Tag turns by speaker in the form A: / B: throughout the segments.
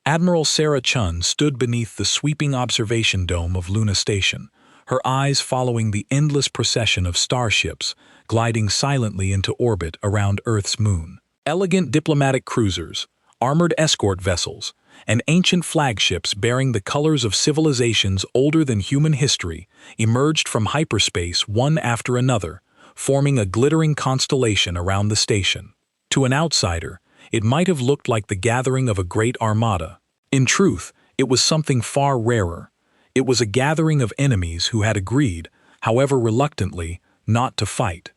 A: Admiral Sarah Chun stood beneath the sweeping observation dome of Luna Station, her eyes following the endless procession of starships gliding silently into orbit around Earth's moon. Elegant diplomatic cruisers, armored escort vessels, and ancient flagships bearing the colors of civilizations older than human history emerged from hyperspace one after another, forming a glittering constellation around the station. To an outsider, it might have looked like the gathering of a great armada. In truth, it was something far rarer. It was a gathering of enemies who had agreed, however reluctantly, not to fight.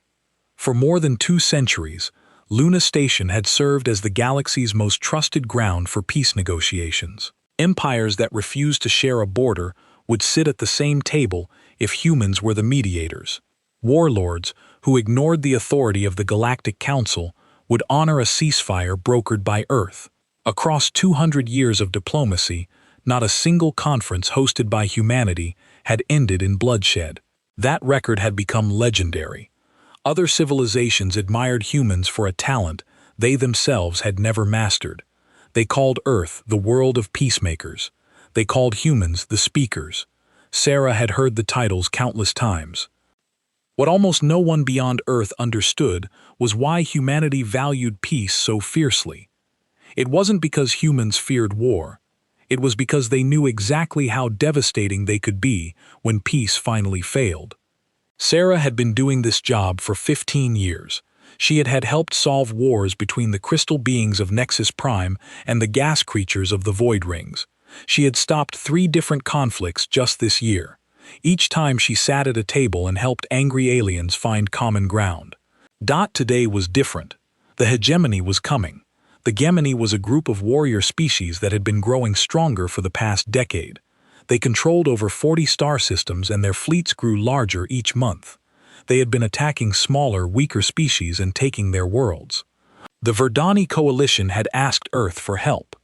A: For more than 2 centuries, Luna Station had served as the galaxy's most trusted ground for peace negotiations. Empires that refused to share a border would sit at the same table if humans were the mediators. Warlords, who ignored the authority of the Galactic Council, would honor a ceasefire brokered by Earth. Across 200 years of diplomacy, not a single conference hosted by humanity had ended in bloodshed. That record had become legendary. Other civilizations admired humans for a talent they themselves had never mastered. They called Earth the world of peacemakers. They called humans the speakers. Sarah had heard the titles countless times. What almost no one beyond Earth understood was why humanity valued peace so fiercely. It wasn't because humans feared war. It was because they knew exactly how devastating they could be when peace finally failed. Sarah had been doing this job for 15 years. She had helped solve wars between the crystal beings of Nexus Prime and the gas creatures of the Void Rings. She had stopped 3 different conflicts just this year. Each time she sat at a table and helped angry aliens find common ground. Today was different. The hegemony was coming. The Gemini was a group of warrior species that had been growing stronger for the past decade. They controlled over 40 star systems and their fleets grew larger each month. They had been attacking smaller, weaker species and taking their worlds. The Verdani coalition had asked Earth for help.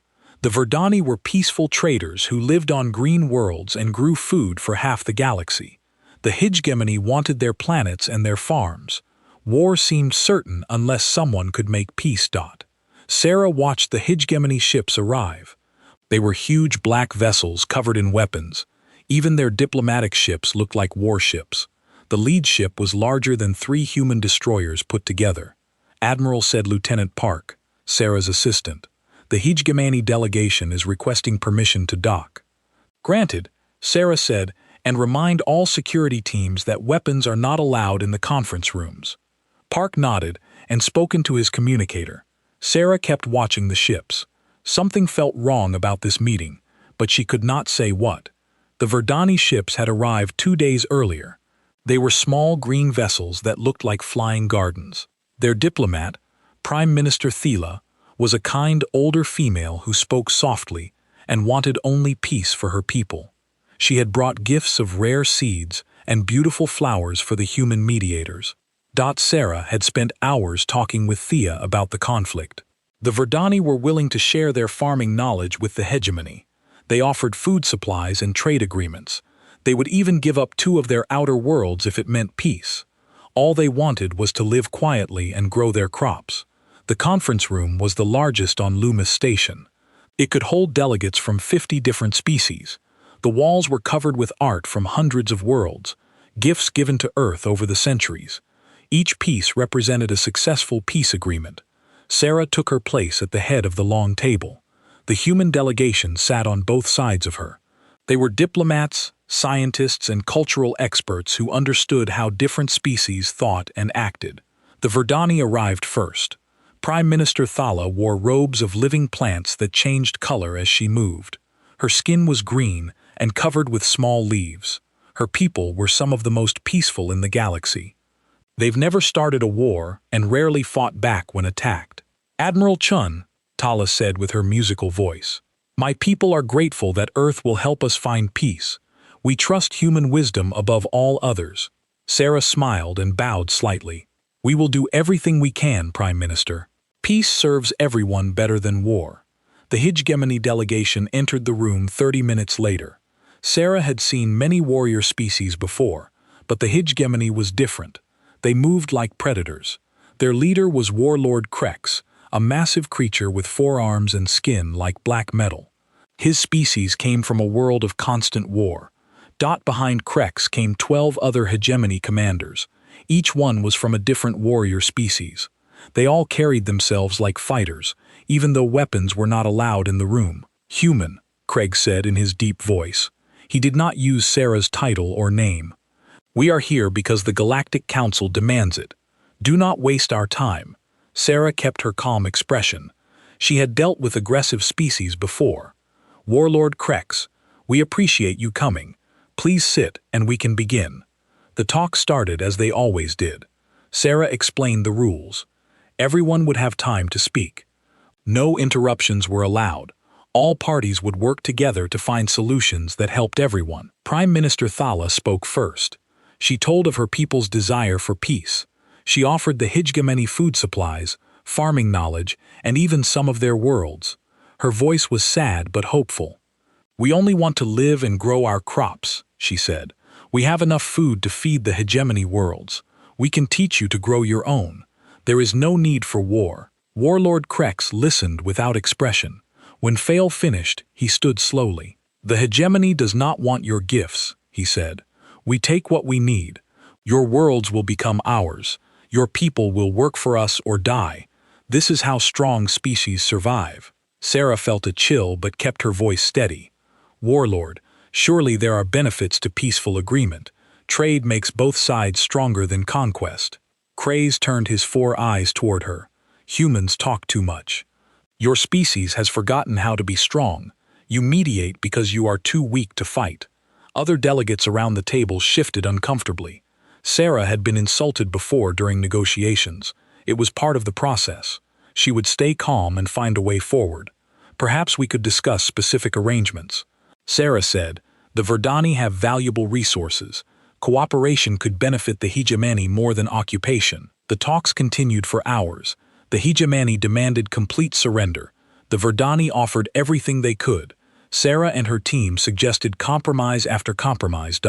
A: The Verdani were peaceful traders who lived on green worlds and grew food for half the galaxy. The Hegemony wanted their planets and their farms. War seemed certain unless someone could make peace. Sarah watched the Hegemony ships arrive. They were huge black vessels covered in weapons. Even their diplomatic ships looked like warships. The lead ship was larger than 3 human destroyers put together. Admiral said Lieutenant Park, Sarah's assistant. The Hegemony delegation is requesting permission to dock. Granted, Sarah said, and remind all security teams that weapons are not allowed in the conference rooms. Park nodded and spoke into his communicator. Sarah kept watching the ships. Something felt wrong about this meeting, but she could not say what. The Verdani ships had arrived 2 days earlier. They were small green vessels that looked like flying gardens. Their diplomat, Prime Minister Thela, was a kind older female who spoke softly and wanted only peace for her people. She had brought gifts of rare seeds and beautiful flowers for the human mediators. Sarah had spent hours talking with Thea about the conflict. The Verdani were willing to share their farming knowledge with the hegemony. They offered food supplies and trade agreements. They would even give up 2 of their outer worlds if it meant peace. All they wanted was to live quietly and grow their crops. The conference room was the largest on Loomis Station. It could hold delegates from 50 different species. The walls were covered with art from hundreds of worlds, gifts given to Earth over the centuries. Each piece represented a successful peace agreement. Sarah took her place at the head of the long table. The human delegation sat on both sides of her. They were diplomats, scientists, and cultural experts who understood how different species thought and acted. The Verdani arrived first. Prime Minister Thala wore robes of living plants that changed color as she moved. Her skin was green and covered with small leaves. Her people were some of the most peaceful in the galaxy. They've never started a war and rarely fought back when attacked. Admiral Chun, Thala said with her musical voice, "My people are grateful that Earth will help us find peace. We trust human wisdom above all others." Sarah smiled and bowed slightly. "We will do everything we can, Prime Minister. Peace serves everyone better than war." The Hegemony delegation entered the room 30 minutes later. Sarah had seen many warrior species before, but the Hegemony was different. They moved like predators. Their leader was Warlord Krex, a massive creature with 4 arms and skin like black metal. His species came from a world of constant war. Behind Krex came 12 other hegemony commanders. Each one was from a different warrior species. They all carried themselves like fighters, even though weapons were not allowed in the room. "Human," Craig said in his deep voice. He did not use Sarah's title or name. "We are here because the Galactic Council demands it. Do not waste our time." Sarah kept her calm expression. She had dealt with aggressive species before. "Warlord Krex, we appreciate you coming. Please sit and we can begin." The talk started as they always did. Sarah explained the rules. Everyone would have time to speak. No interruptions were allowed. All parties would work together to find solutions that helped everyone. Prime Minister Thala spoke first. She told of her people's desire for peace. She offered the hegemony food supplies, farming knowledge, and even some of their worlds. Her voice was sad but hopeful. "We only want to live and grow our crops," she said. "We have enough food to feed the hegemony worlds. We can teach you to grow your own. There is no need for war." Warlord Krex listened without expression. When Fail finished, he stood slowly. "The hegemony does not want your gifts," he said. "We take what we need. Your worlds will become ours. Your people will work for us or die. This is how strong species survive." Sarah felt a chill but kept her voice steady. "Warlord, surely there are benefits to peaceful agreement. Trade makes both sides stronger than conquest." Kraze turned his 4 eyes toward her. "Humans talk too much. Your species has forgotten how to be strong. You mediate because you are too weak to fight." Other delegates around the table shifted uncomfortably. Sarah had been insulted before during negotiations. It was part of the process. She would stay calm and find a way forward. "Perhaps we could discuss specific arrangements." Sarah said, "The Verdani have valuable resources. Cooperation could benefit the hegemony more than occupation." The talks continued for hours. The hegemony demanded complete surrender. The Verdani offered everything they could. Sarah and her team suggested compromise after compromise.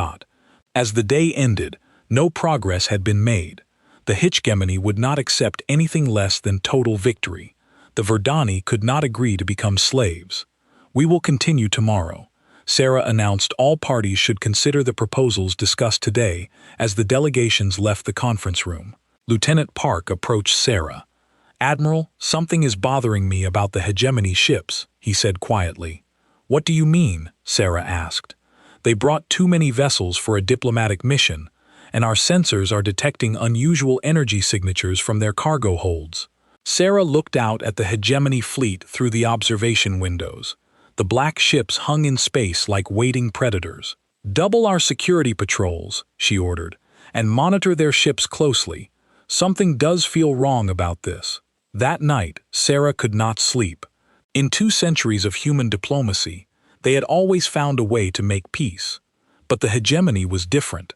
A: As the day ended, no progress had been made. The hegemony would not accept anything less than total victory. The Verdani could not agree to become slaves. "We will continue tomorrow." Sarah announced all parties should consider the proposals discussed today as the delegations left the conference room. Lieutenant Park approached Sarah. "Admiral, something is bothering me about the hegemony ships," he said quietly. "What do you mean?" Sarah asked. "They brought too many vessels for a diplomatic mission, and our sensors are detecting unusual energy signatures from their cargo holds." Sarah looked out at the hegemony fleet through the observation windows. The black ships hung in space like waiting predators. "Double our security patrols," she ordered, "and monitor their ships closely. Something does feel wrong about this." That night, Sarah could not sleep. In 2 centuries of human diplomacy, they had always found a way to make peace. But the hegemony was different.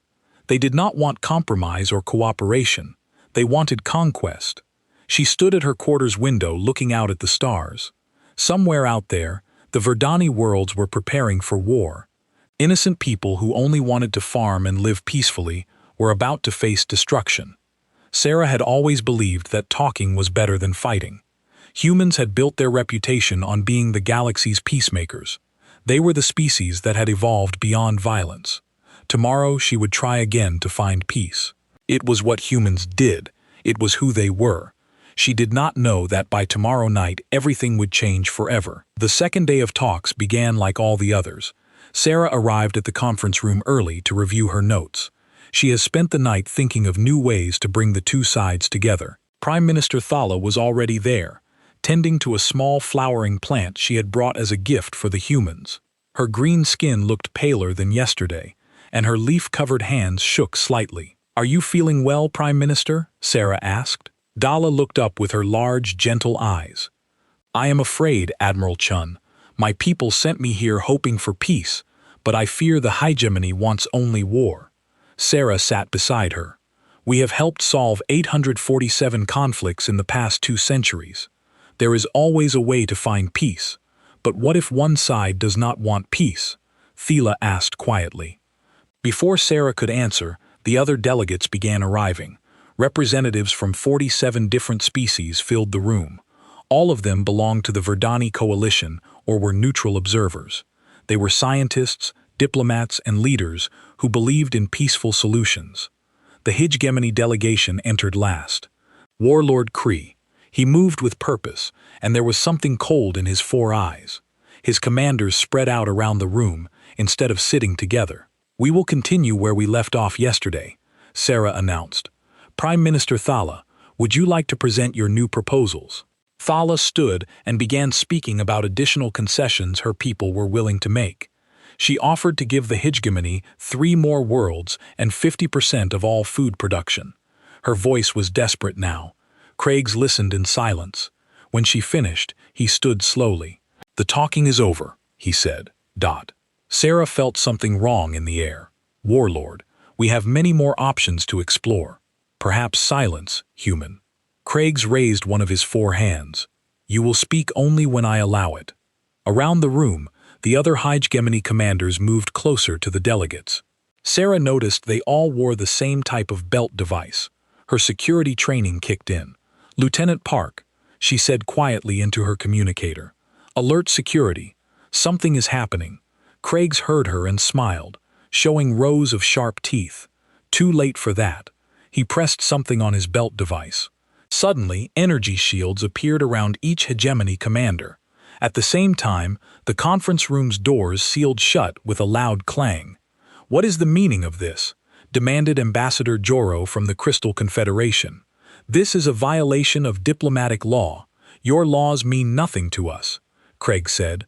A: They did not want compromise or cooperation. They wanted conquest. She stood at her quarters window looking out at the stars. Somewhere out there, the Verdani worlds were preparing for war. Innocent people who only wanted to farm and live peacefully were about to face destruction. Sarah had always believed that talking was better than fighting. Humans had built their reputation on being the galaxy's peacemakers. They were the species that had evolved beyond violence. Tomorrow she would try again to find peace. It was what humans did. It was who they were. She did not know that by tomorrow night everything would change forever. The second day of talks began like all the others. Sarah arrived at the conference room early to review her notes. She has spent the night thinking of new ways to bring the 2 sides together. Prime Minister Thala was already there, tending to a small flowering plant she had brought as a gift for the humans. Her green skin looked paler than yesterday, and her leaf-covered hands shook slightly. "Are you feeling well, Prime Minister?" Sarah asked. Dala looked up with her large, gentle eyes. "I am afraid, Admiral Chun. My people sent me here hoping for peace, but I fear the hegemony wants only war." Sarah sat beside her. "We have helped solve 847 conflicts in the past 2 centuries. There is always a way to find peace. But what if one side does not want peace?" Thela asked quietly. Before Sarah could answer, the other delegates began arriving. Representatives from 47 different species filled the room. All of them belonged to the Verdani coalition or were neutral observers. They were scientists, diplomats, and leaders who believed in peaceful solutions. The HFY delegation entered last. Warlord Kree. He moved with purpose, and there was something cold in his 4 eyes. His commanders spread out around the room instead of sitting together. "We will continue where we left off yesterday," Sarah announced. "Prime Minister Thala, would you like to present your new proposals?" Thala stood and began speaking about additional concessions her people were willing to make. She offered to give the HFY 3 more worlds and 50% of all food production. Her voice was desperate now. Craigs listened in silence. When she finished, he stood slowly. "The talking is over," he said. Sarah felt something wrong in the air. "Warlord, we have many more options to explore. Perhaps silence, human." Craigs raised one of his 4 hands. "You will speak only when I allow it." Around the room, the other HFY commanders moved closer to the delegates. Sarah noticed they all wore the same type of belt device. Her security training kicked in. "Lieutenant Park," she said quietly into her communicator. "Alert security. Something is happening." Craigs heard her and smiled, showing rows of sharp teeth. Too late for that. He pressed something on his belt device. Suddenly, energy shields appeared around each HFY commander. At the same time, the conference room's doors sealed shut with a loud clang. "What is the meaning of this?" demanded Ambassador Joro from the Crystal Confederation. "This is a violation of diplomatic law. Your laws mean nothing to us," Craig said.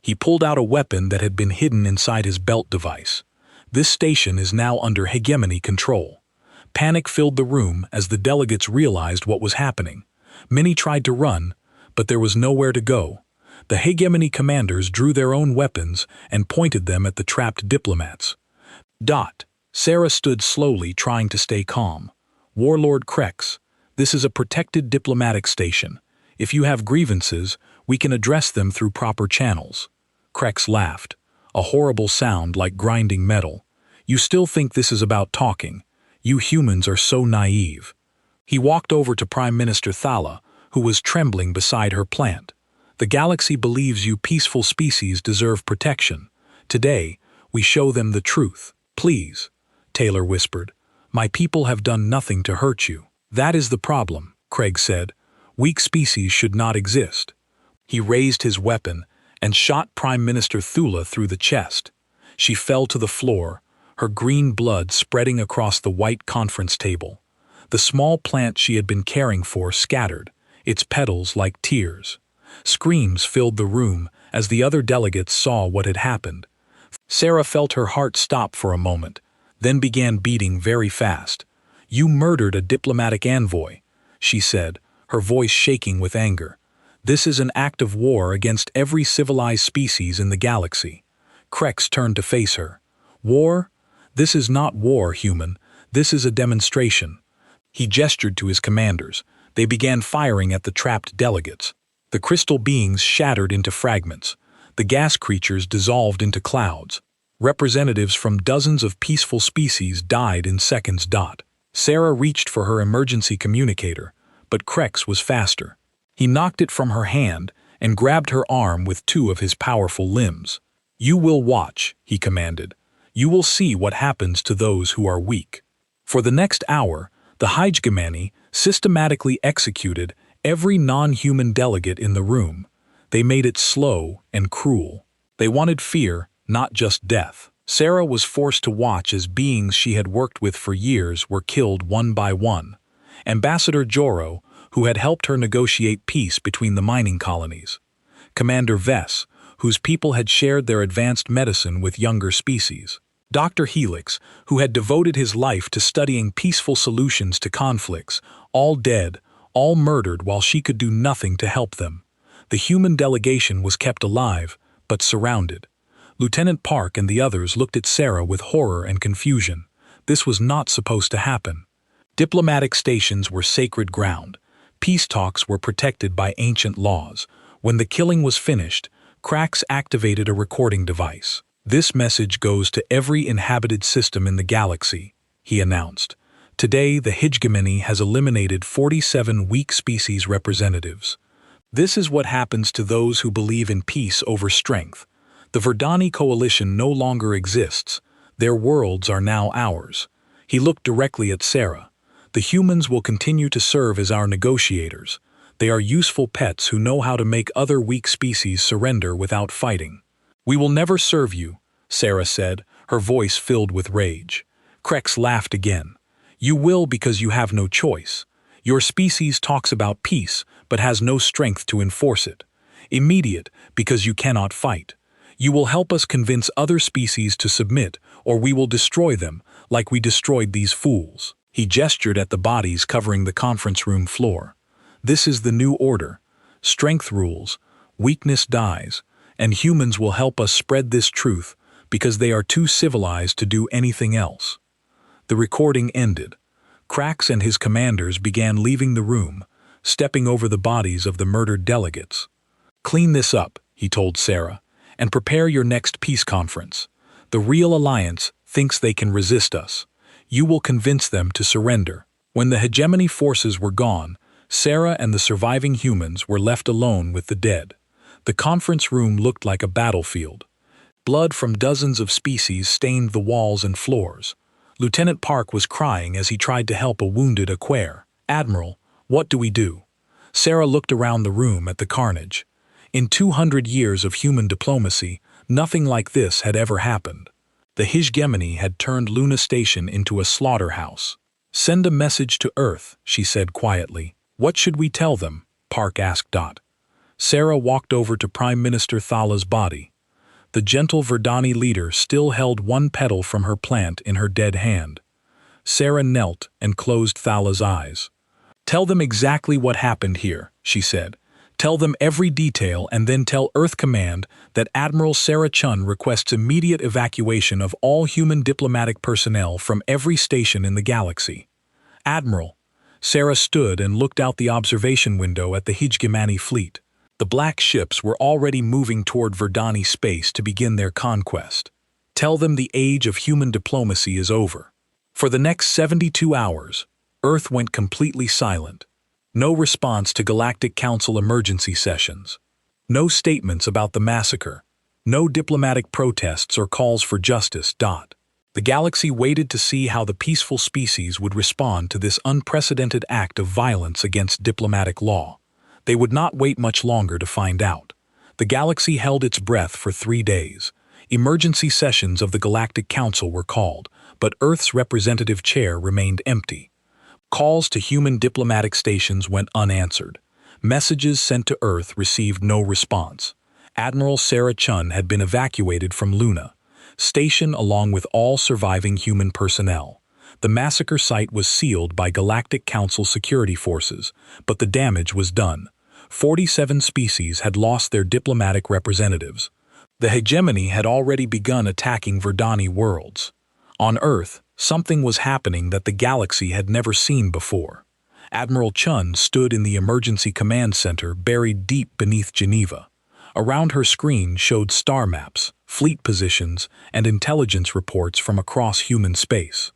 A: He pulled out a weapon that had been hidden inside his belt device. "This station is now under HFY control." Panic filled the room as the delegates realized what was happening. Many tried to run, but there was nowhere to go. The HFY commanders drew their own weapons and pointed them at the trapped diplomats. Sarah stood slowly, trying to stay calm. "Warlord Krex, this is a protected diplomatic station. If you have grievances, we can address them through proper channels." Krex laughed, a horrible sound like grinding metal. "You still think this is about talking? You humans are so naive." He walked over to Prime Minister Thala, who was trembling beside her plant. "The galaxy believes you peaceful species deserve protection. Today, we show them the truth. Please," Taylor whispered. "My people have done nothing to hurt you." "That is the problem," Craig said. "Weak species should not exist." He raised his weapon and shot Prime Minister Thula through the chest. She fell to the floor, her green blood spreading across the white conference table. The small plant she had been caring for scattered, its petals like tears. Screams filled the room as the other delegates saw what had happened. Sarah felt her heart stop for a moment, then began beating very fast. "You murdered a diplomatic envoy," she said, her voice shaking with anger. "This is an act of war against every civilized species in the galaxy." Krex turned to face her. "War? This is not war, human. This is a demonstration." He gestured to his commanders. They began firing at the trapped delegates. The crystal beings shattered into fragments. The gas creatures dissolved into clouds. Representatives from dozens of peaceful species died in seconds. Sarah reached for her emergency communicator, but Krex was faster. He knocked it from her hand and grabbed her arm with 2 of his powerful limbs. "You will watch," he commanded. "You will see what happens to those who are weak." For the next hour, the HFY systematically executed every non-human delegate in the room. They made it slow and cruel. They wanted fear, not just death. Sarah was forced to watch as beings she had worked with for years were killed one by one. Ambassador Joro, who had helped her negotiate peace between the mining colonies. Commander Vess, whose people had shared their advanced medicine with younger species. Dr. Helix, who had devoted his life to studying peaceful solutions to conflicts, all dead, all murdered while she could do nothing to help them. The human delegation was kept alive, but surrounded. Lieutenant Park and the others looked at Sarah with horror and confusion. This was not supposed to happen. Diplomatic stations were sacred ground. Peace talks were protected by ancient laws. When the killing was finished, Krax activated a recording device. "This message goes to every inhabited system in the galaxy," he announced. "Today, the HFY has eliminated 47 weak species representatives. This is what happens to those who believe in peace over strength. The Verdani coalition no longer exists. Their worlds are now ours. He looked directly at Sarah. The humans will continue to serve as our negotiators. They are useful pets who know how to make other weak species surrender without fighting. We will never serve you, Sarah said, her voice filled with rage. Krex laughed again. You will because you have no choice. Your species talks about peace, but has no strength to enforce it. Immediate, because you cannot fight. You will help us convince other species to submit, or we will destroy them, like we destroyed these fools. He gestured at the bodies covering the conference room floor. This is the new order. Strength rules, weakness dies, and humans will help us spread this truth because they are too civilized to do anything else. The recording ended. Krax and his commanders began leaving the room, stepping over the bodies of the murdered delegates. Clean this up, he told Sarah, and prepare your next peace conference. The real alliance thinks they can resist us. You will convince them to surrender. When the hegemony forces were gone, Sarah and the surviving humans were left alone with the dead. The conference room looked like a battlefield. Blood from dozens of species stained the walls and floors. Lieutenant Park was crying as he tried to help a wounded Aquare. Admiral, what do we do? Sarah looked around the room at the carnage. In 200 years of human diplomacy, nothing like this had ever happened. The hegemony had turned Luna Station into a slaughterhouse. Send a message to Earth, she said quietly. What should we tell them? Park asked. Sarah walked over to Prime Minister Thala's body. The gentle Verdani leader still held one petal from her plant in her dead hand. Sarah knelt and closed Thala's eyes. Tell them exactly what happened here, she said. Tell them every detail and then tell Earth Command that Admiral Sarah Chun requests immediate evacuation of all human diplomatic personnel from every station in the galaxy. Admiral. Sarah stood and looked out the observation window at the hegemony fleet. The black ships were already moving toward Verdani space to begin their conquest. Tell them the age of human diplomacy is over. For the next 72 hours, Earth went completely silent. No response to Galactic Council emergency sessions. No statements about the massacre. No diplomatic protests or calls for justice. The galaxy waited to see how the peaceful species would respond to this unprecedented act of violence against diplomatic law. They would not wait much longer to find out. The galaxy held its breath for 3 days. Emergency sessions of the Galactic Council were called, but Earth's representative chair remained empty. Calls to human diplomatic stations went unanswered. Messages sent to Earth received no response. Admiral Sarah Chun had been evacuated from Luna Station along with all surviving human personnel. The massacre site was sealed by Galactic Council security forces, but the damage was done. 47 species had lost their diplomatic representatives. The hegemony had already begun attacking Verdani worlds. On Earth, something was happening that the galaxy had never seen before. Admiral Chun stood in the emergency command center buried deep beneath Geneva. Around her screen showed star maps, fleet positions, and intelligence reports from across human space.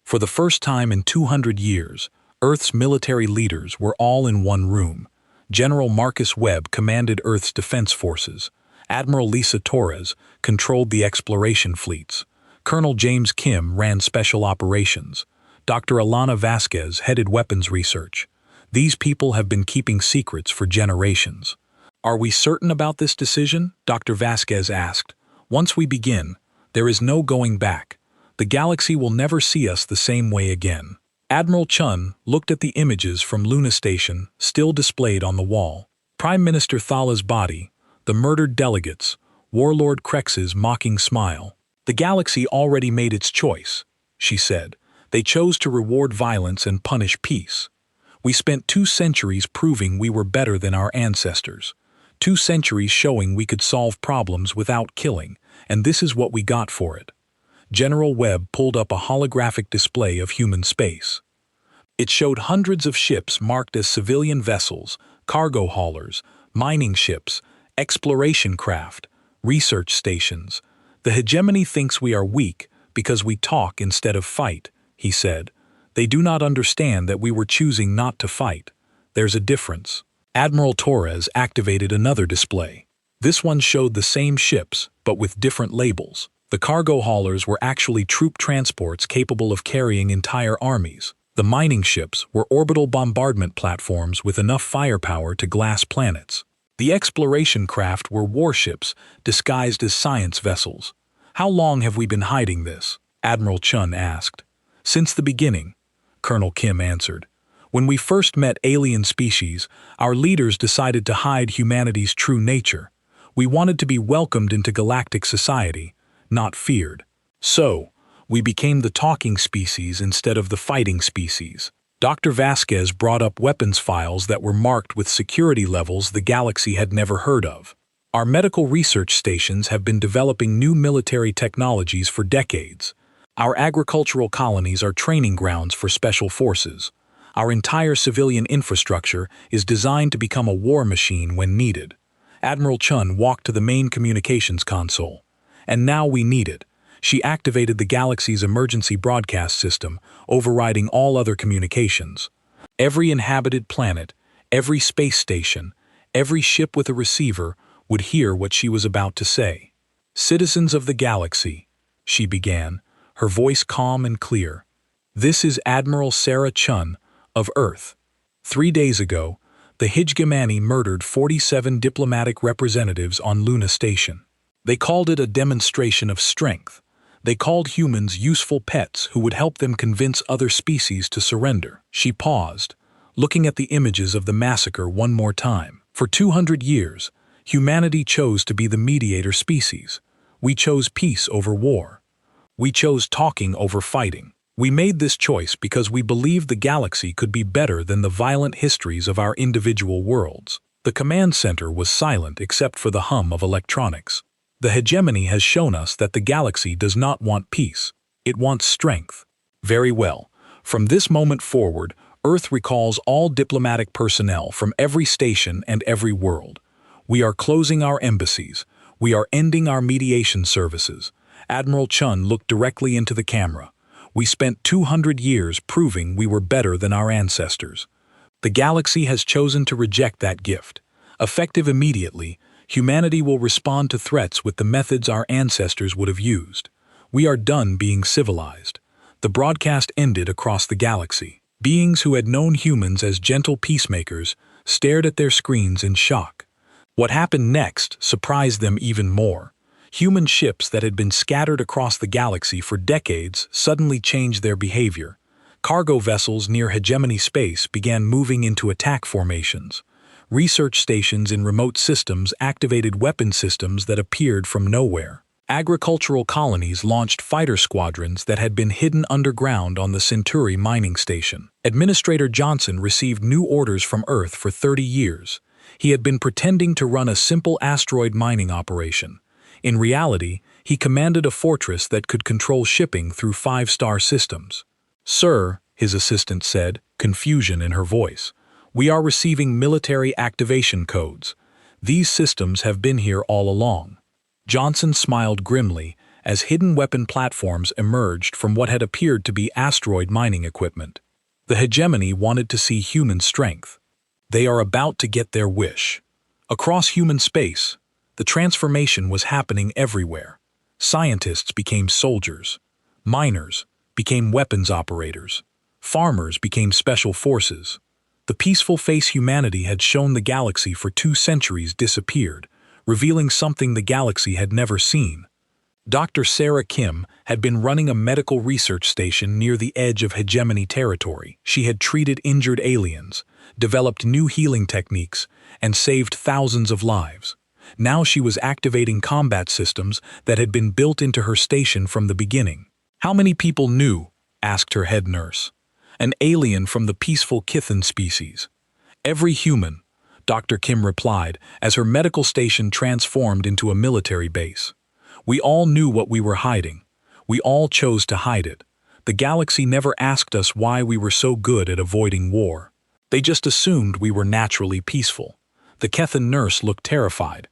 A: For the first time in 200 years, Earth's military leaders were all in one room. General Marcus Webb commanded Earth's defense forces. Admiral Lisa Torres controlled the exploration fleets. Colonel James Kim ran special operations. Dr. Alana Vasquez headed weapons research. These people have been keeping secrets for generations. Are we certain about this decision? Dr. Vasquez asked. Once we begin, there is no going back. The galaxy will never see us the same way again. Admiral Chun looked at the images from Luna Station still displayed on the wall. Prime Minister Thala's body, the murdered delegates, Warlord Krex's mocking smile. The galaxy already made its choice, she said. They chose to reward violence and punish peace. We spent 2 centuries proving we were better than our ancestors. 2 centuries showing we could solve problems without killing, and this is what we got for it. General Webb pulled up a holographic display of human space. It showed hundreds of ships marked as civilian vessels, cargo haulers, mining ships, exploration craft, research stations. The hegemony thinks we are weak because we talk instead of fight, he said. They do not understand that we were choosing not to fight. There's a difference. Admiral Torres activated another display. This one showed the same ships, but with different labels. The cargo haulers were actually troop transports capable of carrying entire armies. The mining ships were orbital bombardment platforms with enough firepower to glass planets. The exploration craft were warships disguised as science vessels. "How long have we been hiding this?" Admiral Chun asked. "Since the beginning," Colonel Kim answered. "When we first met alien species, our leaders decided to hide humanity's true nature. We wanted to be welcomed into galactic society, not feared. So, we became the talking species instead of the fighting species." Dr. Vasquez brought up weapons files that were marked with security levels the galaxy had never heard of. "Our medical research stations have been developing new military technologies for decades. Our agricultural colonies are training grounds for special forces. Our entire civilian infrastructure is designed to become a war machine when needed." Admiral Chun walked to the main communications console. "And now we need it." She activated the galaxy's emergency broadcast system, overriding all other communications. Every inhabited planet, every space station, every ship with a receiver would hear what she was about to say. "Citizens of the galaxy," she began, her voice calm and clear. "This is Admiral Sarah Chun of Earth. 3 days ago, the Hijgamani murdered 47 diplomatic representatives on Luna Station. They called it a demonstration of strength. They called humans useful pets who would help them convince other species to surrender." She paused, looking at the images of the massacre one more time. "For 200 years, humanity chose to be the mediator species. We chose peace over war. We chose talking over fighting. We made this choice because we believed the galaxy could be better than the violent histories of our individual worlds." The command center was silent except for the hum of electronics. "The hegemony has shown us that the galaxy does not want peace. It wants strength." "Very well. From this moment forward, Earth recalls all diplomatic personnel from every station and every world. We are closing our embassies. We are ending our mediation services." Admiral Chun looked directly into the camera. "We spent 200 years proving we were better than our ancestors. The galaxy has chosen to reject that gift. Effective immediately, humanity will respond to threats with the methods our ancestors would have used. We are done being civilized." The broadcast ended across the galaxy. Beings who had known humans as gentle peacemakers stared at their screens in shock. What happened next surprised them even more. Human ships that had been scattered across the galaxy for decades suddenly changed their behavior. Cargo vessels near hegemony space began moving into attack formations. Research stations in remote systems activated weapon systems that appeared from nowhere. Agricultural colonies launched fighter squadrons that had been hidden underground on the Centauri mining station. Administrator Johnson received new orders from Earth for 30 years. He had been pretending to run a simple asteroid mining operation. In reality, he commanded a fortress that could control shipping through 5-star systems. "Sir," his assistant said, confusion in her voice, "we are receiving military activation codes. These systems have been here all along." Johnson smiled grimly as hidden weapon platforms emerged from what had appeared to be asteroid mining equipment. The hegemony wanted to see human strength. They are about to get their wish. Across human space, the transformation was happening everywhere. Scientists became soldiers. Miners became weapons operators. Farmers became special forces. The peaceful face humanity had shown the galaxy for 2 centuries disappeared, revealing something the galaxy had never seen. Dr. Sarah Kim had been running a medical research station near the edge of hegemony territory. She had treated injured aliens, developed new healing techniques, and saved thousands of lives. Now she was activating combat systems that had been built into her station from the beginning. "How many people knew?" asked her head nurse. "An alien from the peaceful Kithan species." "Every human," Dr. Kim replied as her medical station transformed into a military base. "We all knew what we were hiding. We all chose to hide it. The galaxy never asked us why we were so good at avoiding war. They just assumed we were naturally peaceful." The Kethan nurse looked terrified.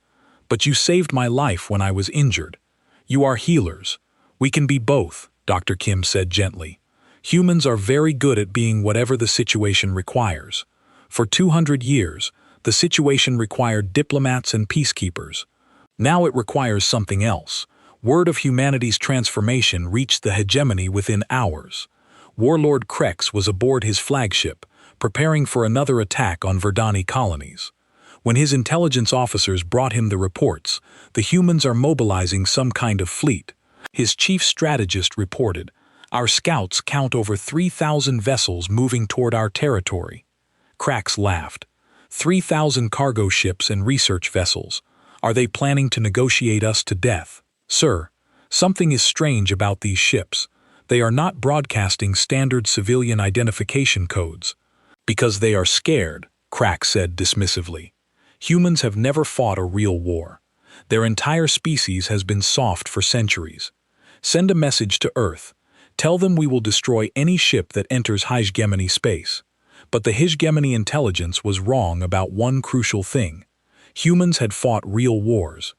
A: "But you saved my life when I was injured. You are healers. We can be both," Dr. Kim said gently. "Humans are very good at being whatever the situation requires. For 200 years, The situation required diplomats and peacekeepers. Now it requires something else. Word of humanity's transformation reached the hegemony within hours. Warlord Krex was aboard his flagship, preparing for another attack on Verdani colonies. When his intelligence officers brought him the reports, the humans are mobilizing some kind of fleet. His chief strategist reported, "Our scouts count over 3,000 vessels moving toward our territory." Krax laughed. 3,000 cargo ships and research vessels. Are they planning to negotiate us to death? Sir, something is strange about these ships. They are not broadcasting standard civilian identification codes. Because they are scared, Krax said dismissively. Humans have never fought a real war. Their entire species has been soft for centuries. Send a message to Earth. Tell them we will destroy any ship that enters hegemony space. But the hegemony intelligence was wrong about one crucial thing. Humans had fought real wars.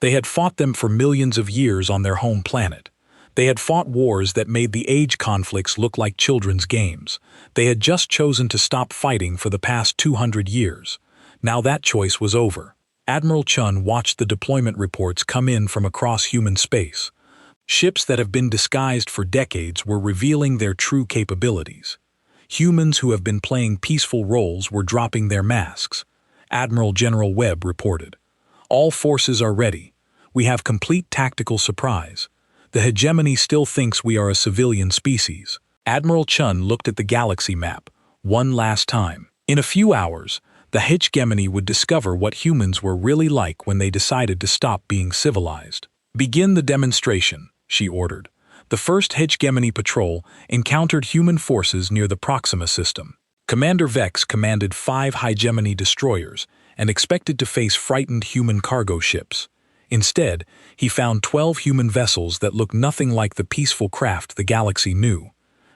A: They had fought them for millions of years on their home planet. They had fought wars that made the age conflicts look like children's games. They had just chosen to stop fighting for the past 200 years. Now that choice was over. Admiral Chun watched the deployment reports come in from across human space. Ships that have been disguised for decades were revealing their true capabilities. Humans who have been playing peaceful roles were dropping their masks. Admiral General Webb reported, "All forces are ready. We have complete tactical surprise. The hegemony still thinks we are a civilian species." Admiral Chun looked at the galaxy map, one last time. In a few hours, the hegemony would discover what humans were really like when they decided to stop being civilized. "Begin the demonstration," she ordered. The first hegemony patrol encountered human forces near the Proxima system. Commander Vex commanded 5 hegemony destroyers and expected to face frightened human cargo ships. Instead, he found 12 human vessels that looked nothing like the peaceful craft the galaxy knew.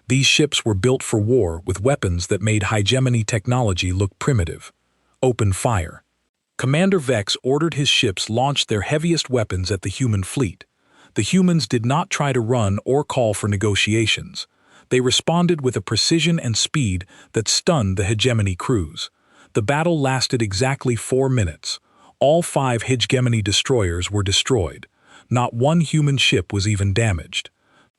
A: These ships were built for war with weapons that made hegemony technology look primitive. Open fire. Commander Vex ordered his ships launch their heaviest weapons at the human fleet. The humans did not try to run or call for negotiations. They responded with a precision and speed that stunned the hegemony crews. The battle lasted exactly 4 minutes. All 5 hegemony destroyers were destroyed. Not one human ship was even damaged.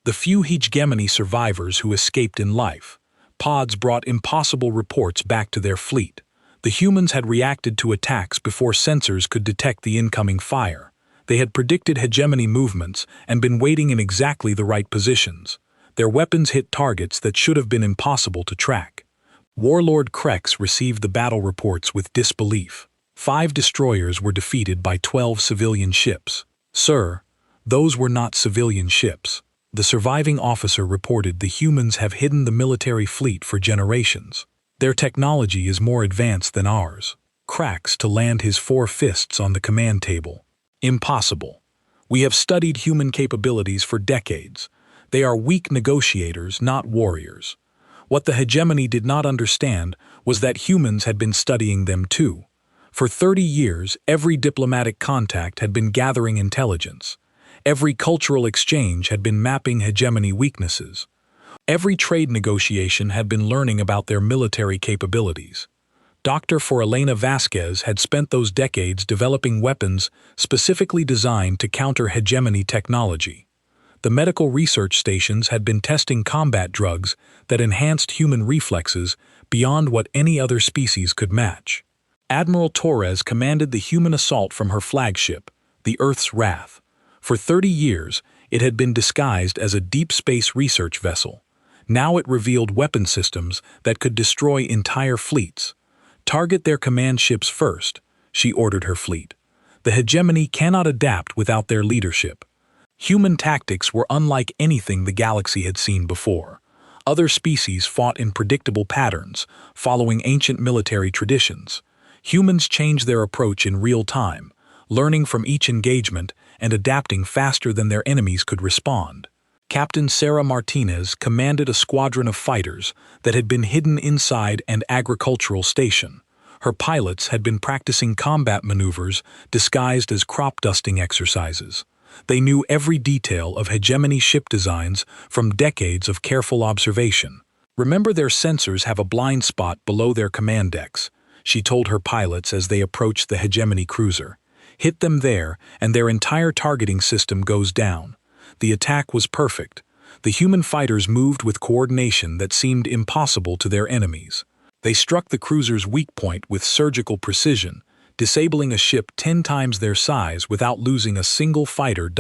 A: The few hegemony survivors who escaped in life. Pods brought impossible reports back to their fleet. The humans had reacted to attacks before sensors could detect the incoming fire. They had predicted hegemony movements and been waiting in exactly the right positions. Their weapons hit targets that should have been impossible to track. Warlord Krex received the battle reports with disbelief. 5 destroyers were defeated by 12 civilian ships. "Sir, those were not civilian ships." The surviving officer reported the humans have hidden the military fleet for generations. Their technology is more advanced than ours. Krax to land his 4 fists on the command table. "Impossible. We have studied human capabilities for decades. They are weak negotiators, not warriors." What the hegemony did not understand was that humans had been studying them too. For 30 years, every diplomatic contact had been gathering intelligence. Every cultural exchange had been mapping hegemony weaknesses. Every trade negotiation had been learning about their military capabilities. Dr. Forelena Vasquez had spent those decades developing weapons specifically designed to counter hegemony technology. The medical research stations had been testing combat drugs that enhanced human reflexes beyond what any other species could match. Admiral Torres commanded the human assault from her flagship, the Earth's Wrath. For 30 years, it had been disguised as a deep space research vessel. Now it revealed weapon systems that could destroy entire fleets. "Target their command ships first," she ordered her fleet. The hegemony cannot adapt without their leadership. Human tactics were unlike anything the galaxy had seen before. Other species fought in predictable patterns, following ancient military traditions. Humans changed their approach in real time, learning from each engagement and adapting faster than their enemies could respond. Captain Sarah Martinez commanded a squadron of fighters that had been hidden inside an agricultural station. Her pilots had been practicing combat maneuvers disguised as crop dusting exercises. They knew every detail of hegemony ship designs from decades of careful observation. Remember, their sensors have a blind spot below their command decks. she told her pilots as they approached the hegemony cruiser. Hit them there, and their entire targeting system goes down. The attack was perfect. The human fighters moved with coordination that seemed impossible to their enemies. They struck the cruiser's weak point with surgical precision, disabling a ship 10 times their size without losing a single fighter.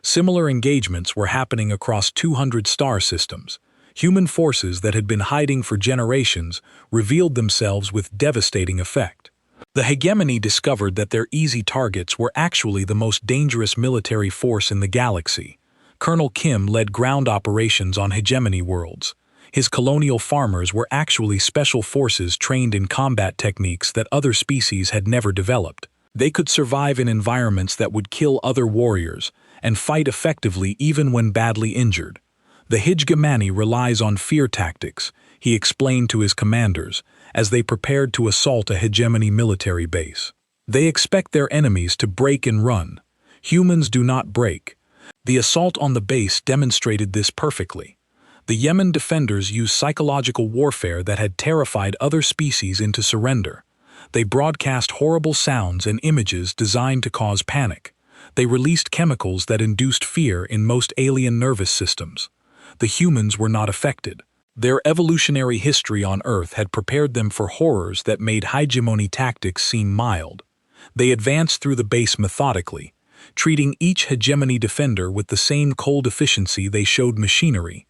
A: Similar engagements were happening across 200 star systems. Human forces that had been hiding for generations revealed themselves with devastating effect. The hegemony discovered that their easy targets were actually the most dangerous military force in the galaxy. Colonel Kim led ground operations on hegemony worlds. His colonial farmers were actually special forces trained in combat techniques that other species had never developed. They could survive in environments that would kill other warriors and fight effectively even when badly injured. The hegemony relies on fear tactics, he explained to his commanders, as they prepared to assault a hegemony military base. They expect their enemies to break and run. Humans do not break. The assault on the base demonstrated this perfectly. The Yemen defenders used psychological warfare that had terrified other species into surrender. They broadcast horrible sounds and images designed to cause panic. They released chemicals that induced fear in most alien nervous systems. The humans were not affected. Their evolutionary history on Earth had prepared them for horrors that made hegemony tactics seem mild. They advanced through the base methodically, treating each hegemony defender with the same cold efficiency they showed machinery.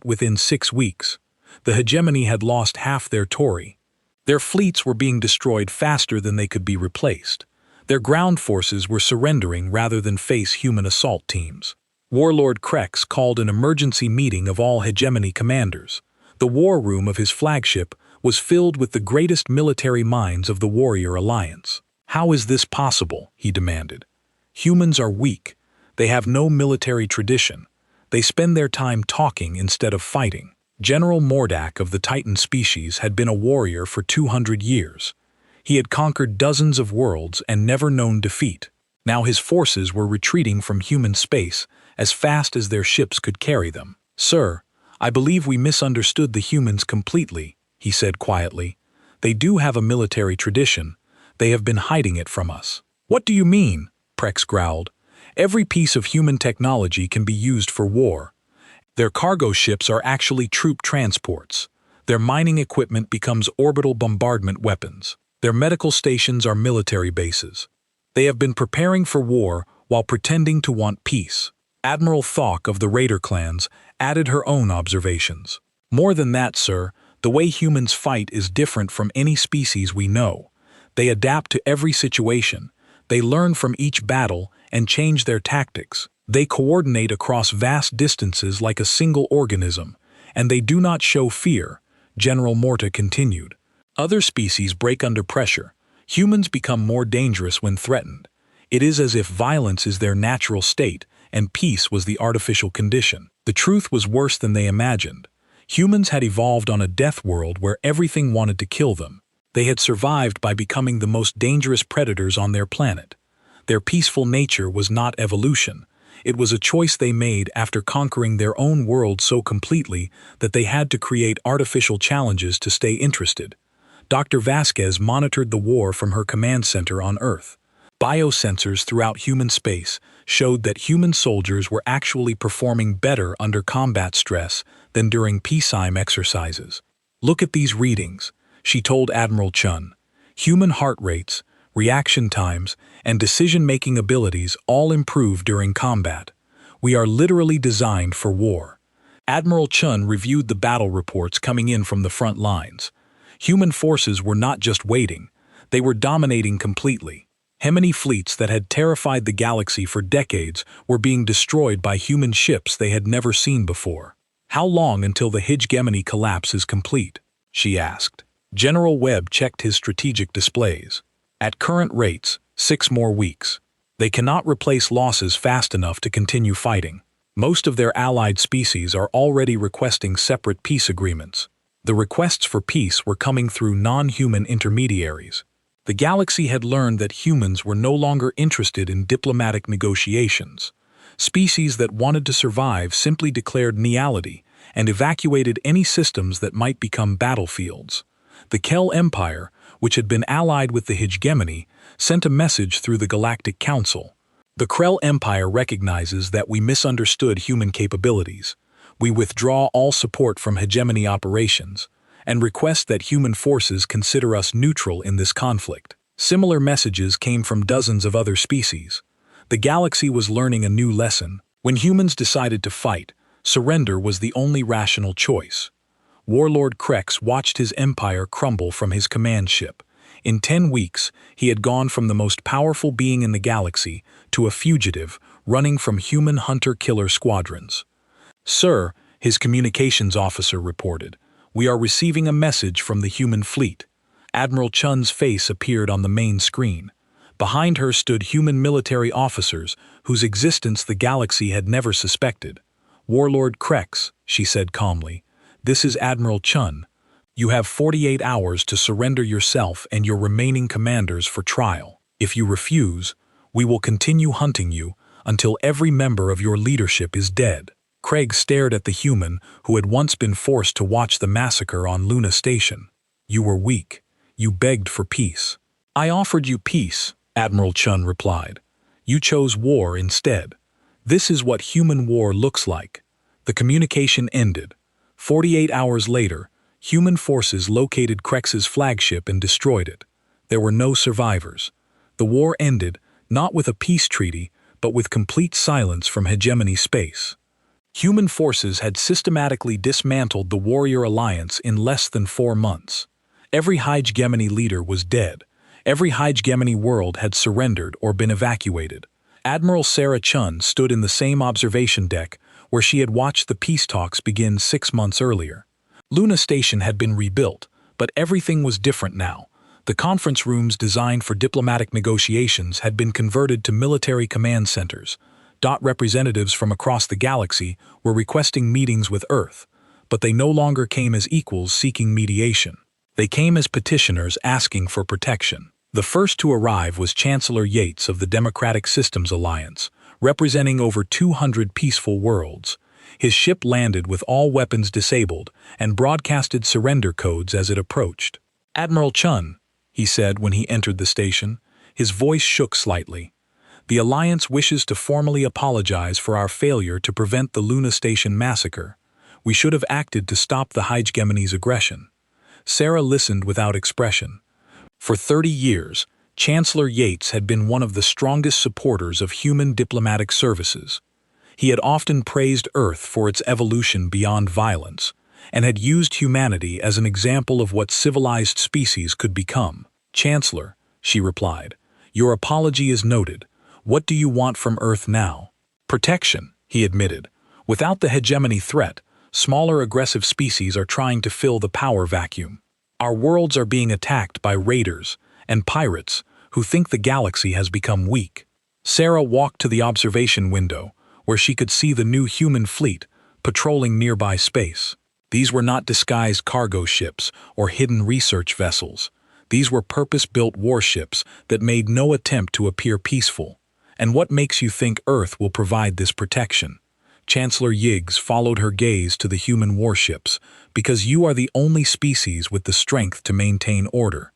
A: Within 6 weeks, the hegemony had lost half their Tory. Their fleets were being destroyed faster than they could be replaced. Their ground forces were surrendering rather than face human assault teams. Warlord Krex called an emergency meeting of all hegemony commanders. The war room of his flagship was filled with the greatest military minds of the Warrior Alliance. "How is this possible?" he demanded. "Humans are weak. They have no military tradition. They spend their time talking instead of fighting." General Mordak of the Titan species had been a warrior for 200 years. He had conquered dozens of worlds and never known defeat. Now his forces were retreating from human space as fast as their ships could carry them. "Sir, I believe we misunderstood the humans completely," he said quietly. "They do have a military tradition. They have been hiding it from us." "What do you mean?" Prex growled. "Every piece of human technology can be used for war. Their cargo ships are actually troop transports. Their mining equipment becomes orbital bombardment weapons. Their medical stations are military bases. They have been preparing for war while pretending to want peace." Admiral Thok of the Raider clans added her own observations. "More than that, sir, the way humans fight is different from any species we know. They adapt to every situation. They learn from each battle and change their tactics. They coordinate across vast distances like a single organism, and they do not show fear," General Morta continued. "Other species break under pressure. Humans become more dangerous when threatened. It is as if violence is their natural state and peace was the artificial condition." The truth was worse than they imagined. Humans had evolved on a death world where everything wanted to kill them. They had survived by becoming the most dangerous predators on their planet. Their peaceful nature was not evolution. It was a choice they made after conquering their own world so completely that they had to create artificial challenges to stay interested. Dr. Vasquez monitored the war from her command center on Earth. Biosensors throughout human space showed that human soldiers were actually performing better under combat stress than during peacetime exercises. "Look at these readings," she told Admiral Chun. "Human heart rates, reaction times, and decision-making abilities all improve during combat. We are literally designed for war." Admiral Chun reviewed the battle reports coming in from the front lines. Human forces were not just waiting, they were dominating completely. Hegemony fleets that had terrified the galaxy for decades were being destroyed by human ships they had never seen before. "How long until the hegemony collapse is complete?" she asked. General Webb checked his strategic displays. "At current rates, 6 more weeks. They cannot replace losses fast enough to continue fighting. Most of their allied species are already requesting separate peace agreements. The requests for peace were coming through non-human intermediaries. The galaxy had learned that humans were no longer interested in diplomatic negotiations. Species that wanted to survive simply declared neutrality and evacuated any systems that might become battlefields. The Kel Empire, which had been allied with the hegemony, sent a message through the Galactic Council. The Krell Empire recognizes that we misunderstood human capabilities. We withdraw all support from hegemony operations and request that human forces consider us neutral in this conflict. Similar messages came from dozens of other species. The galaxy was learning a new lesson. When humans decided to fight, surrender was the only rational choice. Warlord Krex watched his empire crumble from his command ship. In 10 weeks, he had gone from the most powerful being in the galaxy to a fugitive running from human hunter-killer squadrons. "Sir," his communications officer reported, "we are receiving a message from the human fleet." Admiral Chun's face appeared on the main screen. Behind her stood human military officers whose existence the galaxy had never suspected. "Warlord Krex," she said calmly, "this is Admiral Chun. You have 48 hours to surrender yourself and your remaining commanders for trial. If you refuse, we will continue hunting you until every member of your leadership is dead." Craig stared at the human who had once been forced to watch the massacre on Luna Station. "You were weak. You begged for peace." "I offered you peace," Admiral Chun replied. "You chose war instead. This is what human war looks like." The communication ended. 48 hours later, human forces located Krex's flagship and destroyed it. There were no survivors. The war ended, not with a peace treaty, but with complete silence from hegemony space. Human forces had systematically dismantled the Warrior Alliance in less than 4 months. Every hegemony leader was dead. Every hegemony world had surrendered or been evacuated. Admiral Sarah Chun stood in the same observation deck where she had watched the peace talks begin 6 months earlier. Luna Station had been rebuilt, but everything was different now. The conference rooms designed for diplomatic negotiations had been converted to military command centers. Representatives from across the galaxy were requesting meetings with Earth, but they no longer came as equals seeking mediation. They came as petitioners asking for protection. The first to arrive was Chancellor Yates of the Democratic Systems Alliance, representing over 200 peaceful worlds. His ship landed with all weapons disabled and broadcasted surrender codes as it approached. "Admiral Chun," he said when he entered the station. His voice shook slightly. "The Alliance wishes to formally apologize for our failure to prevent the Luna Station massacre. We should have acted to stop the hegemony's aggression." Sarah listened without expression. For 30 years, Chancellor Yates had been one of the strongest supporters of human diplomatic services. He had often praised Earth for its evolution beyond violence, and had used humanity as an example of what civilized species could become. "Chancellor," she replied, "your apology is noted. What do you want from Earth now?" "Protection," he admitted. "Without the hegemony threat, smaller aggressive species are trying to fill the power vacuum. Our worlds are being attacked by raiders and pirates who think the galaxy has become weak." Sarah walked to the observation window, where she could see the new human fleet patrolling nearby space. These were not disguised cargo ships or hidden research vessels. These were purpose-built warships that made no attempt to appear peaceful. "And what makes you think Earth will provide this protection?" Chancellor Yiggs followed her gaze to the human warships. "Because you are the only species with the strength to maintain order.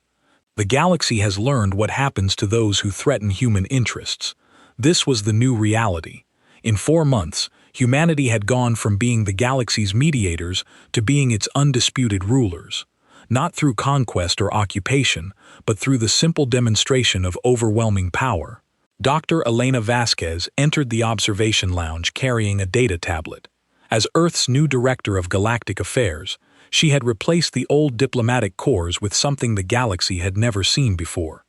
A: The galaxy has learned what happens to those who threaten human interests. This was the new reality. In 4 months, humanity had gone from being the galaxy's mediators to being its undisputed rulers. Not through conquest or occupation, but through the simple demonstration of overwhelming power." Dr. Elena Vasquez entered the observation lounge carrying a data tablet. As Earth's new director of galactic affairs, she had replaced the old diplomatic corps with something the galaxy had never seen before.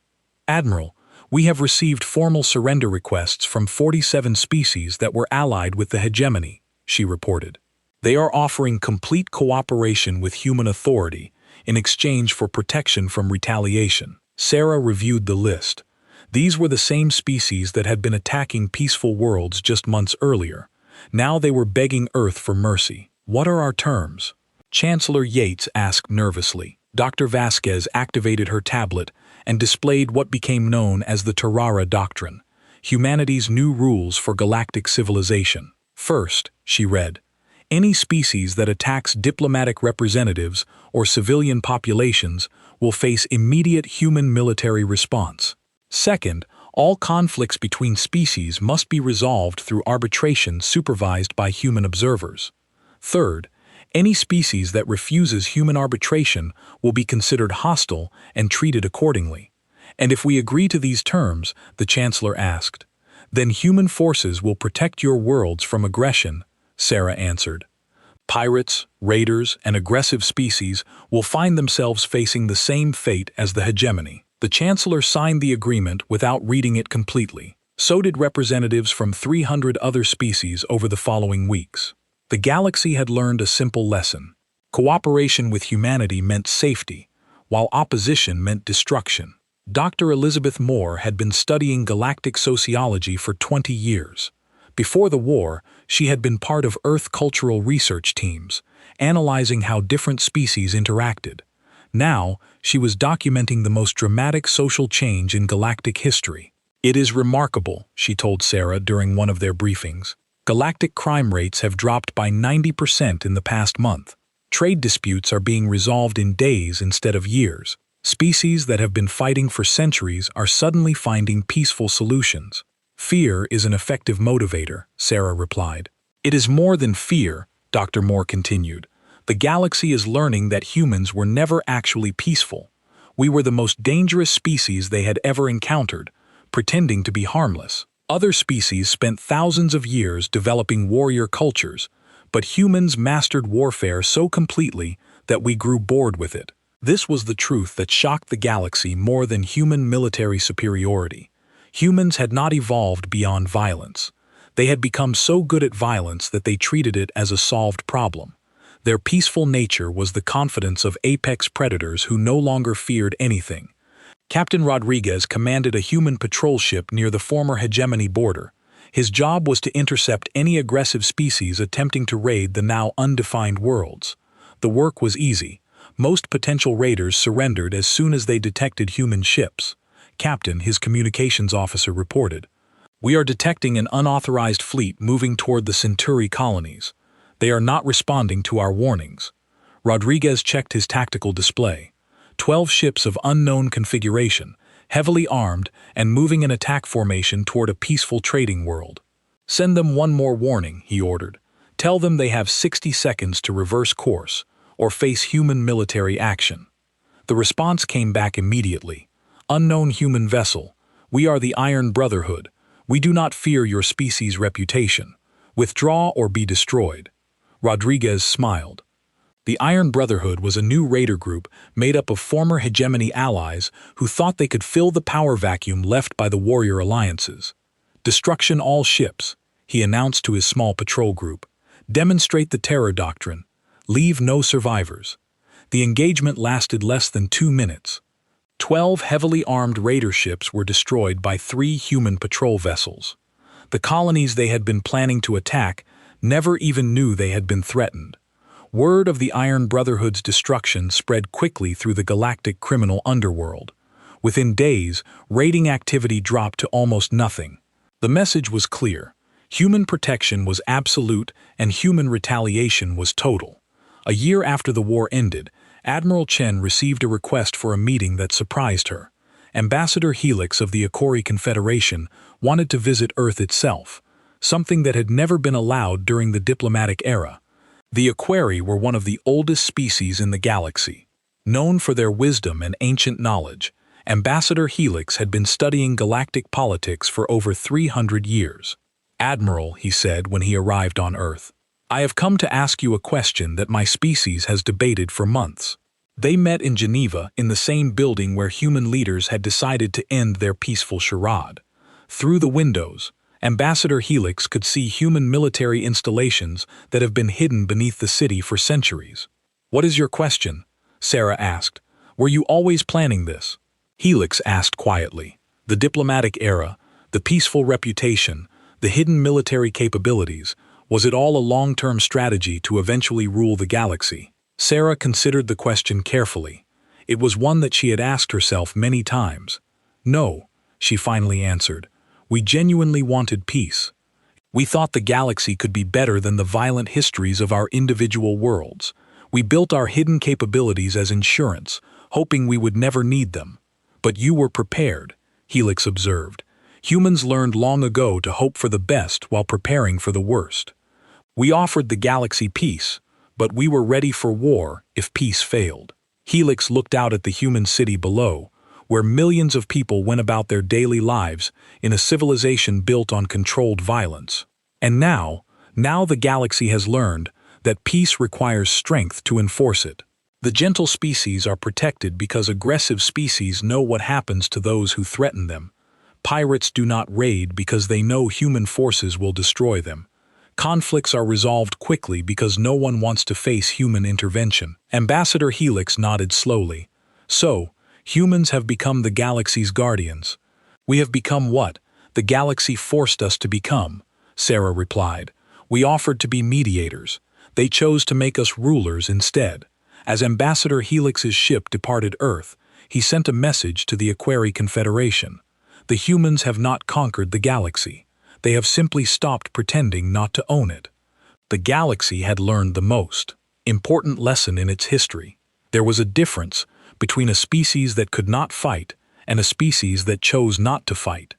A: "Admiral, we have received formal surrender requests from 47 species that were allied with the hegemony," she reported. "They are offering complete cooperation with human authority in exchange for protection from retaliation." Sarah reviewed the list. These were the same species that had been attacking peaceful worlds just months earlier. Now they were begging Earth for mercy. "What are our terms?" Chancellor Yates asked nervously. Dr. Vasquez activated her tablet and displayed what became known as the Terrara Doctrine, humanity's new rules for galactic civilization. "First," she read, Any species that attacks diplomatic representatives or civilian populations will face immediate human military response. Second, all conflicts between species must be resolved through arbitration supervised by human observers. Third, any species that refuses human arbitration will be considered hostile and treated accordingly. And if we agree to these terms, the Chancellor asked, then human forces will protect your worlds from aggression, Sarah answered. Pirates, raiders, and aggressive species will find themselves facing the same fate as the hegemony. The Chancellor signed the agreement without reading it completely. So did representatives from 300 other species over the following weeks. The galaxy had learned a simple lesson. Cooperation with humanity meant safety, while opposition meant destruction. Dr. Elizabeth Moore had been studying galactic sociology for 20 years. Before the war, she had been part of Earth cultural research teams, analyzing how different species interacted. Now, she was documenting the most dramatic social change in galactic history. It is remarkable, she told Sarah during one of their briefings. Galactic crime rates have dropped by 90% in the past month. Trade disputes are being resolved in days instead of years. Species that have been fighting for centuries are suddenly finding peaceful solutions. Fear is an effective motivator, Sarah replied. It is more than fear, Dr. Moore continued. The galaxy is learning that humans were never actually peaceful. We were the most dangerous species they had ever encountered, pretending to be harmless. Other species spent thousands of years developing warrior cultures, but humans mastered warfare so completely that we grew bored with it. This was the truth that shocked the galaxy more than human military superiority. Humans had not evolved beyond violence. They had become so good at violence that they treated it as a solved problem. Their peaceful nature was the confidence of apex predators who no longer feared anything. Captain Rodriguez commanded a human patrol ship near the former hegemony border. His job was to intercept any aggressive species attempting to raid the now undefined worlds. The work was easy. Most potential raiders surrendered as soon as they detected human ships. Captain, his communications officer, reported, "We are detecting an unauthorized fleet moving toward the Centauri colonies. They are not responding to our warnings." Rodriguez checked his tactical display. 12 ships of unknown configuration, heavily armed and moving in attack formation toward a peaceful trading world. "Send them one more warning," he ordered. "Tell them they have 60 seconds to reverse course or face human military action." The response came back immediately. "Unknown human vessel, we are the Iron Brotherhood. We do not fear your species' reputation. Withdraw or be destroyed." Rodriguez smiled. The Iron Brotherhood was a new raider group made up of former hegemony allies who thought they could fill the power vacuum left by the warrior alliances. "Destruction all ships," he announced to his small patrol group. "Demonstrate the terror doctrine. Leave no survivors." The engagement lasted less than 2 minutes. 12 heavily armed raider ships were destroyed by 3 human patrol vessels. The colonies they had been planning to attack never even knew they had been threatened. Word of the Iron Brotherhood's destruction spread quickly through the galactic criminal underworld. Within days, raiding activity dropped to almost nothing. The message was clear. Human protection was absolute and human retaliation was total. A year after the war ended, Admiral Chen received a request for a meeting that surprised her. Ambassador Helix of the Akori Confederation wanted to visit Earth itself, something that had never been allowed during the diplomatic era. The Akori were one of the oldest species in the galaxy. Known for their wisdom and ancient knowledge, Ambassador Helix had been studying galactic politics for over 300 years. "Admiral," he said when he arrived on Earth, "I have come to ask you a question that my species has debated for months." They met in Geneva in the same building where human leaders had decided to end their peaceful charade. Through the windows, Ambassador Helix could see human military installations that have been hidden beneath the city for centuries. "What is your question?" Sarah asked. "Were you always planning this?" Helix asked quietly. "The diplomatic era, the peaceful reputation, the hidden military capabilities, was it all a long-term strategy to eventually rule the galaxy?" Sarah considered the question carefully. It was one that she had asked herself many times. "No," she finally answered. "We genuinely wanted peace." We thought the galaxy could be better than the violent histories of our individual worlds. We built our hidden capabilities as insurance, hoping we would never need them. But you were prepared, Helix observed. Humans learned long ago to hope for the best while preparing for the worst. We offered the galaxy peace, but we were ready for war if peace failed. Helix looked out at the human city below, where millions of people went about their daily lives in a civilization built on controlled violence. And now the galaxy has learned that peace requires strength to enforce it. The gentle species are protected because aggressive species know what happens to those who threaten them. Pirates do not raid because they know human forces will destroy them. Conflicts are resolved quickly because no one wants to face human intervention. Ambassador Helix nodded slowly. So, humans have become the galaxy's guardians. We have become what the galaxy forced us to become, Sarah replied. We offered to be mediators. They chose to make us rulers instead. As Ambassador Helix's ship departed Earth, he sent a message to the Aquari Confederation. The humans have not conquered the galaxy. They have simply stopped pretending not to own it. The galaxy had learned the most important lesson in its history. There was a difference between a species that could not fight and a species that chose not to fight.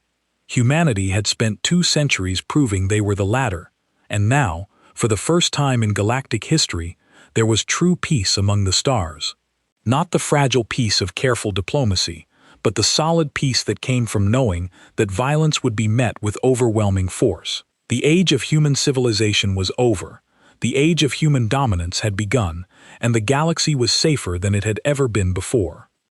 A: Humanity had spent 2 centuries proving they were the latter, and now, for the first time in galactic history, there was true peace among the stars. Not the fragile peace of careful diplomacy, but the solid peace that came from knowing that violence would be met with overwhelming force. The age of human civilization was over. The age of human dominance had begun, and the galaxy was safer than it had ever been before.